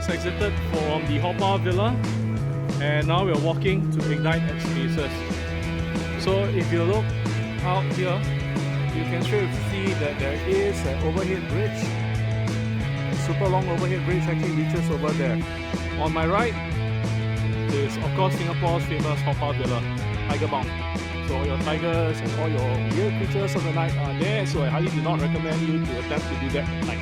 just exited from the Hoppa Villa and now we're walking to Ignite Spaces. So if you look out here, you can straight see that there is an overhead bridge. A super long overhead bridge actually reaches over there. On my right is of course Singapore's famous Hoppa Villa, Tiger Bound. So all your tigers and all your weird creatures of the night are there, so I highly do not recommend you to attempt to do that at night.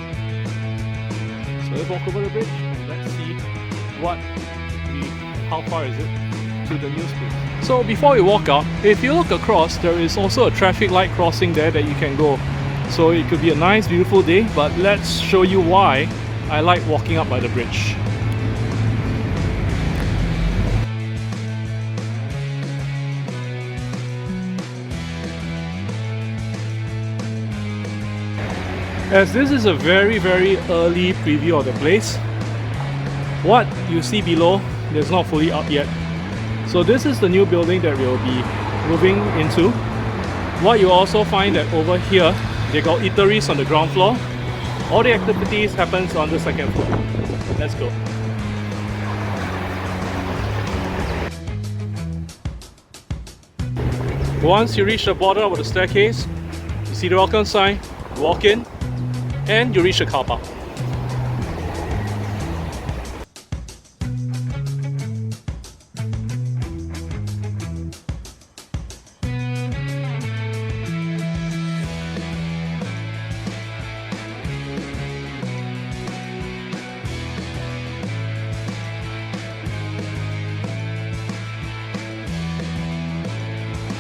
So let's walk over the bridge and let's see how far is it to the new space. So before we walk out, if you look across, there is also a traffic light crossing there that you can go. So it could be a nice beautiful day, but let's show you why I like walking up by the bridge. As this is a very early preview of the place, what you see below is not fully up yet. So this is the new building that we'll be moving into. What you also find that over here, they got eateries on the ground floor. All the activities happens on the second floor. Let's go. Once you reach the bottom of the staircase, you see the welcome sign, walk in, and you reach the car park.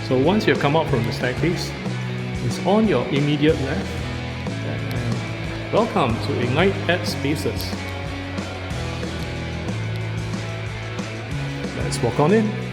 So once you have come up from the staircase, it's on your immediate left. Welcome to Ignite Spaces. Let's walk on in.